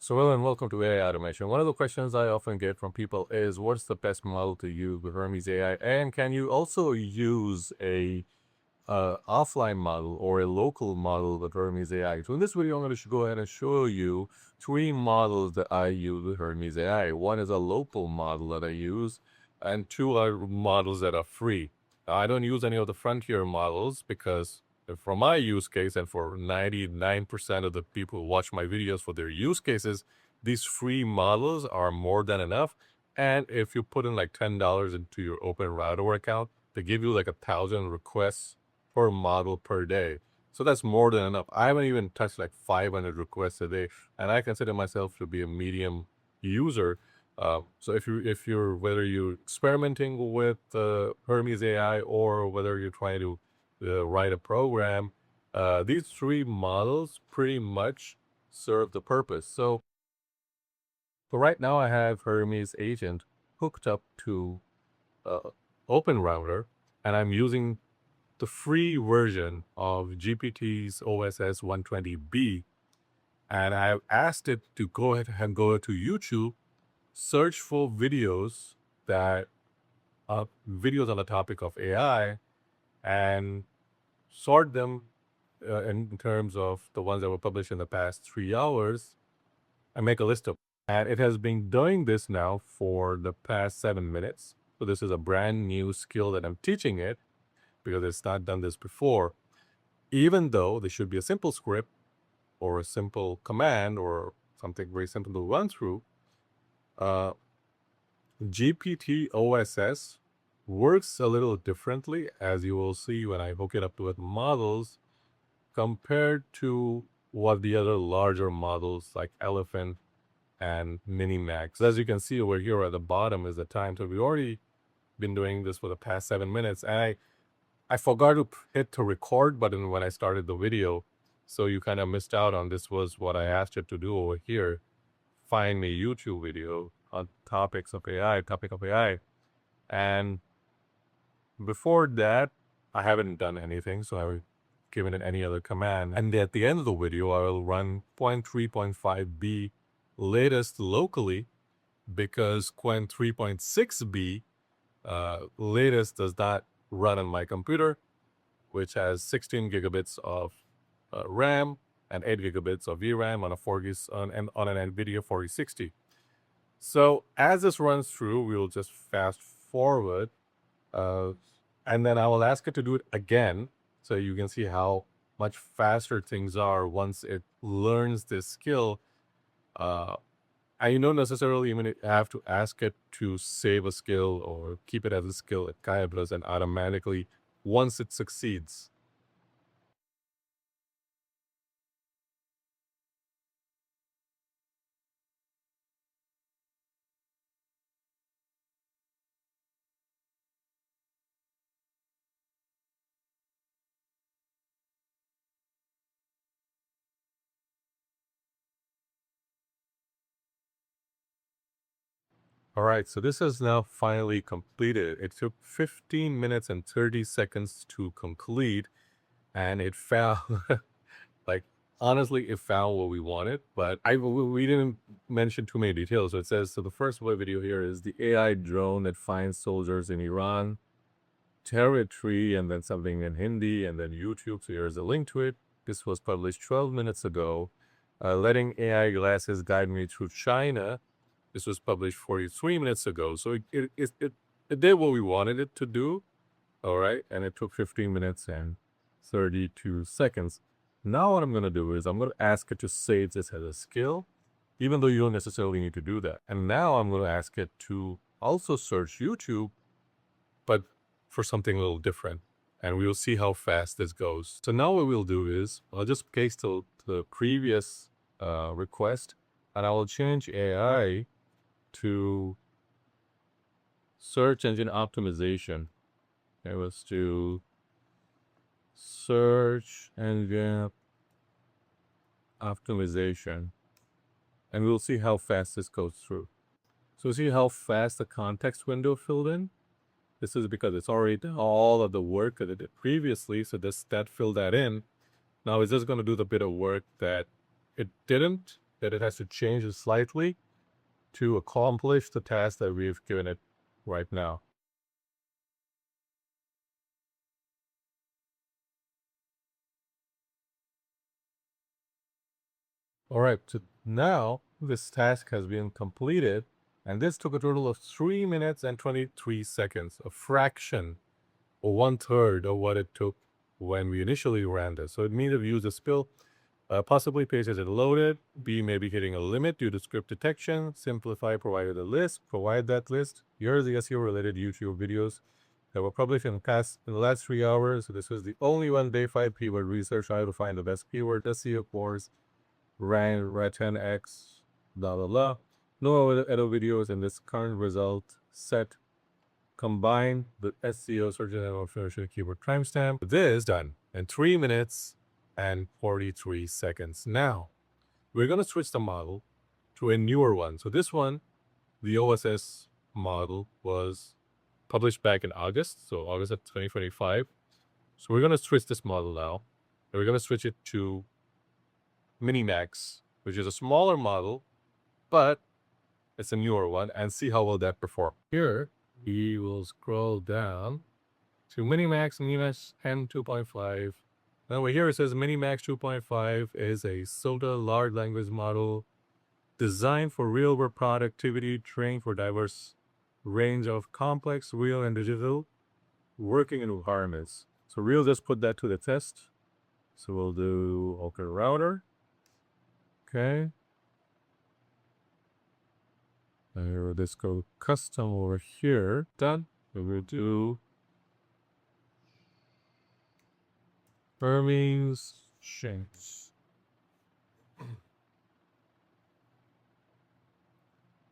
So, hello and welcome to AI Automation. One of the questions I often get from people is, what's the best model to use with Hermes AI? And can you also use a offline model or a local model with Hermes AI? So in this video, I'm going to go ahead and show you three models that I use with Hermes AI. One is a local model that I use, and two are models that are free. Now, I don't use any of the frontier models because for my use case and for 99% of the people who watch my videos for their use cases, these free models are more than enough. And if you put in like $10 into your OpenRouter account, they give you like 1,000 requests per model per day. So that's more than enough. I haven't even touched like 500 requests a day, and I consider myself to be a medium user. So if you're whether you're experimenting with Hermes AI or whether you're trying to write a program, these three models pretty much serve the purpose. So right now I have Hermes Agent hooked up to uh, OpenRouter, and I'm using the free version of GPT's OSS 120B, and I've asked it to go ahead and go to YouTube, search for that videos on the topic of AI, and sort them in terms of the ones that were published in the past 3 hours, and make a list of. And it has been doing this now for the past 7 minutes. So this is a brand new skill that I'm teaching it because it's not done this before. Even though there should be a simple script or a simple command or something very simple to run through, uh, GPT OSS works a little differently, as you will see when I hook it up with models, compared to what the other larger models like Elephant and Minimax. As you can see over here at the bottom is the time. So we've already been doing this for the past 7 minutes, and I forgot to hit the record button when I started the video. So you kind of missed out on this was what I asked it to do over here. Find me a YouTube video on topic of AI. And before that, I haven't done anything. So I haven't given it any other command. And at the end of the video, I will run 0.3.5b latest locally because 0.3.6b latest does not run on my computer, which has 16 gigabits of RAM and 8 gigabits of VRAM on on an NVIDIA 4060. So as this runs through, we will just fast forward, uh, and then I will ask it to do it again, so you can see how much faster things are once it learns this skill. Uh, and you don't necessarily even have to ask it to save a skill or keep it as a skill. It kind of does, and automatically once it succeeds. All right, so this is now finally completed. It took 15 minutes and 30 seconds to complete, and it found, like, honestly, it found what we wanted, but we didn't mention too many details. So it says, so the first video here is the AI drone that finds soldiers in Iran territory, and then something in Hindi, and then YouTube. So here's a link to it. This was published 12 minutes ago. Letting AI glasses guide me through China. This was published 43 minutes ago. So it did what we wanted it to do. All right. And it took 15 minutes and 32 seconds. Now what I'm going to do is I'm going to ask it to save this as a skill, even though you don't necessarily need to do that. And now I'm going to ask it to also search YouTube, but for something a little different. And we'll see how fast this goes. So now what we'll do is I'll just paste the previous request, and I will change AI to search engine optimization. It was to search engine optimization. And we'll see how fast this goes through. So see how fast the context window filled in? This is because it's already done all of the work that it did previously. So that filled that in. Now it's just going to do the bit of work that it didn't. that it has to change it slightly to accomplish the task that we've given it right now. All right, so now this task has been completed, and this took a total of 3 minutes and 23 seconds, a fraction or 1/3 of what it took when we initially ran this. So it means if you use a spill, possibly pages it loaded, B, maybe hitting a limit due to script detection, simplify, provided a list, provide that list. Here are the SEO-related YouTube videos that were published in the last 3 hours. So this was the only one, day 5 keyword research, how to find the best keyword, SEO course, ran 10x, blah, blah, blah. No other videos in this current result set. Combine the SEO search engine optimization keyword timestamp. This is done in 3 minutes and 43 seconds. Now, we're going to switch the model to a newer one. So this one, the OSS model, was published back in August, so August of 2025. So we're going to switch this model now, and we're going to switch it to Minimax, which is a smaller model, but it's a newer one, and see how well that perform. Here, we will scroll down to Minimax N 2.5. Now over here it says Minimax 2.5 is a SOTA large language model designed for real-world productivity, trained for diverse range of complex, real, and digital, working in Hermes. So we'll just put that to the test. So we'll do OpenRouter. Okay. We'll just go custom over here. Done. We'll do Hermes Agent.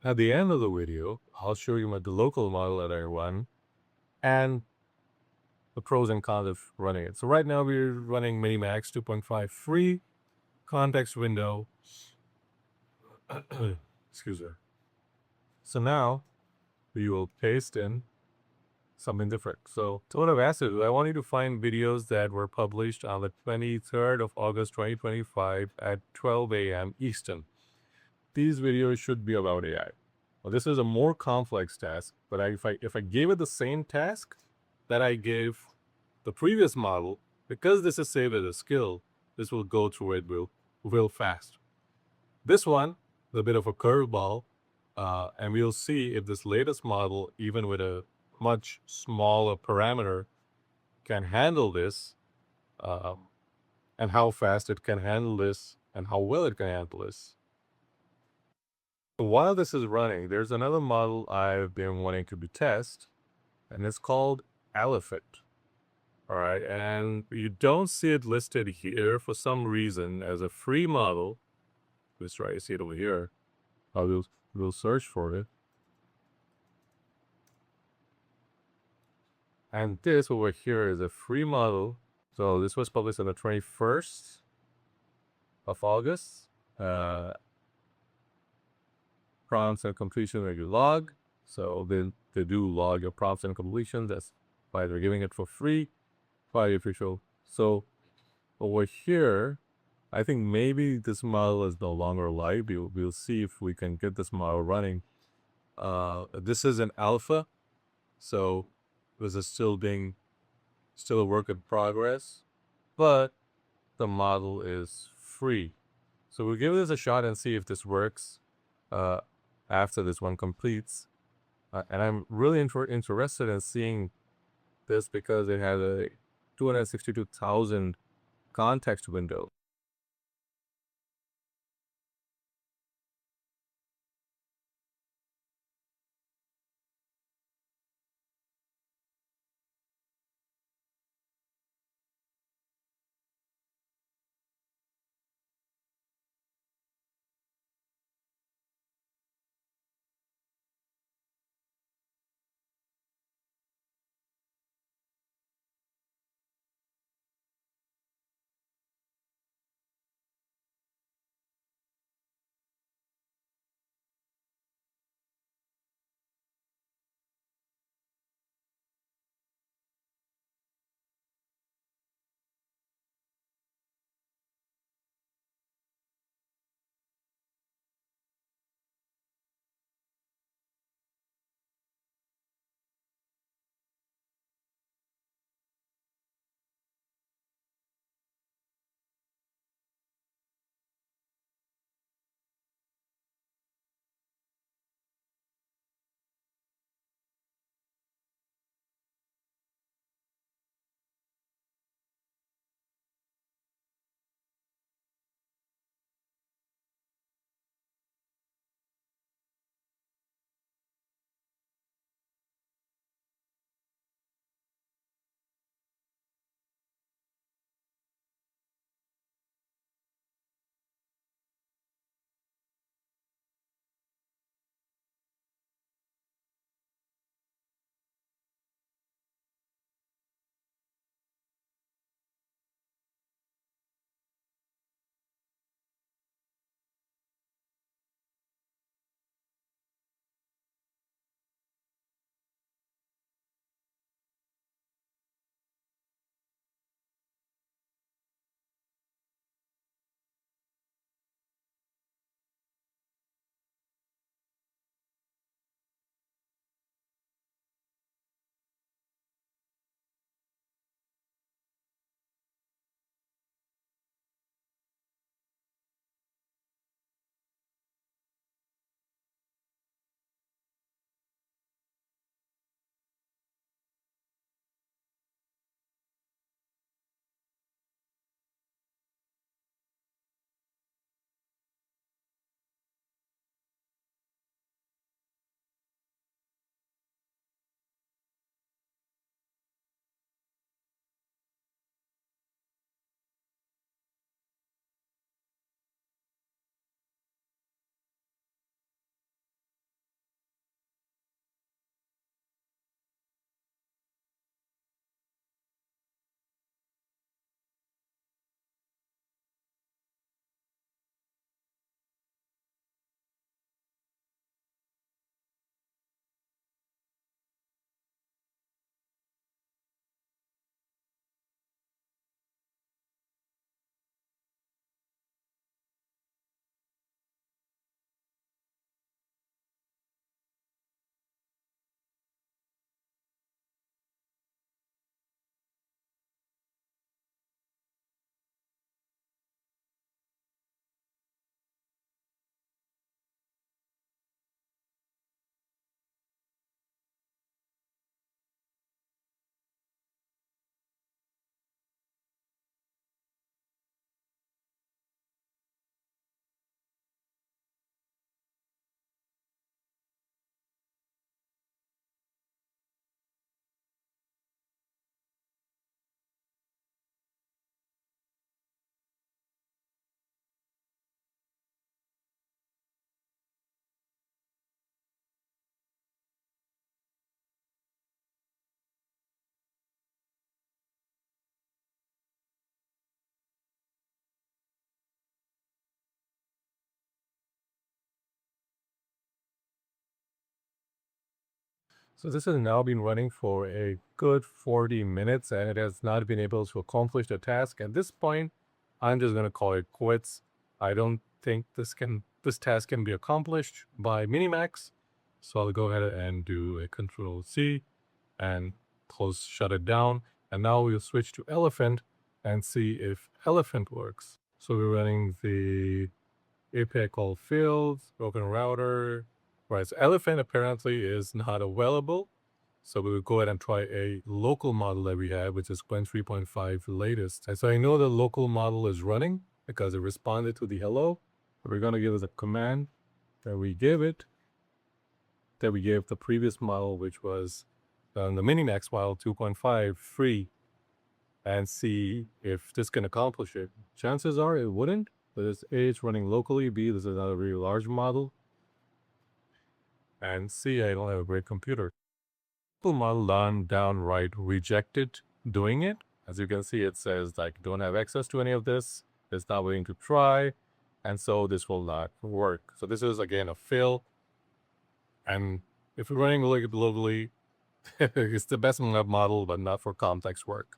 At the end of the video, I'll show you the local model that I run and the pros and cons of running it. So right now we're running Minimax 2.5 free context window. Excuse me. So now we will paste in something different. So what I've asked is, I want you to find videos that were published on the 23rd of August 2025 at 12 a.m. Eastern. These videos should be about AI. Well, this is a more complex task, but if I gave it the same task that I gave the previous model, because this is saved as a skill, this will go through it real fast. This one is a bit of a curveball, and we'll see if this latest model, even with a much smaller parameter, can handle this, and how fast it can handle this, and how well it can handle this. While this is running, there's another model I've been wanting to test, and it's called Elephant. All right, and you don't see it listed here for some reason as a free model. Let's try to see it over here. We'll search for it. And this over here is a free model. So this was published on the 21st of August. Prompts and completion where you log. So they do log your prompts and completions. That's why they're giving it for free, by official. So over here, I think maybe this model is no longer live. We'll see if we can get this model running. This is an alpha, so this is still a work in progress, but the model is free. So we'll give this a shot and see if this works after this one completes. And I'm really interested in seeing this because it has a 262,000 context window. So this has now been running for a good 40 minutes and it has not been able to accomplish the task. At this point, I'm just going to call it quits. I don't think this task can be accomplished by Minimax. So I'll go ahead and do a Control C and shut it down. And now we'll switch to Elephant and see if Elephant works. So we're running the API call fields, OpenRouter. Right, so Elephant apparently is not available. So we will go ahead and try a local model that we have, which is Qwen 3.5 latest. And so I know the local model is running because it responded to the hello. We're going to give it a command that we gave the previous model, which was the Minimax model 2.5 free, and see if this can accomplish it. Chances are it wouldn't, but it's A, it's running locally, B, this is not a really large model, and C, I don't have a great computer. Model downright rejected doing it. As you can see, it says like don't have access to any of this. It's not willing to try, and so this will not work. So this is again a fail. And if you're running globally, it's the best model, but not for complex work.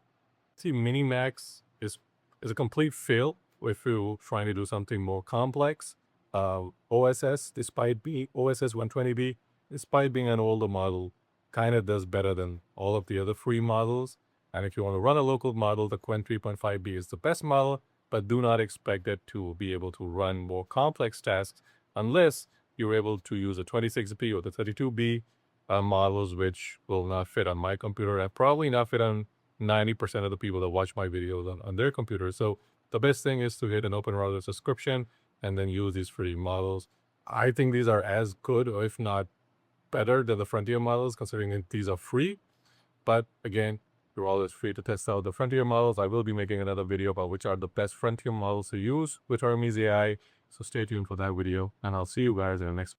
See, Minimax is a complete fail if you're trying to do something more complex. OSS 120B, despite being an older model, kind of does better than all of the other free models. And if you want to run a local model, the Qwen 3.5B is the best model, but do not expect it to be able to run more complex tasks unless you're able to use a 26B or the 32B models, which will not fit on my computer and probably not fit on 90% of the people that watch my videos on their computers. So the best thing is to hit an OpenRouter subscription and then use these free models. I think these are as good, or if not better than the Frontier models, considering that these are free. But again, you're always free to test out the Frontier models. I will be making another video about which are the best Frontier models to use with Hermes AI. So stay tuned for that video, and I'll see you guys in the next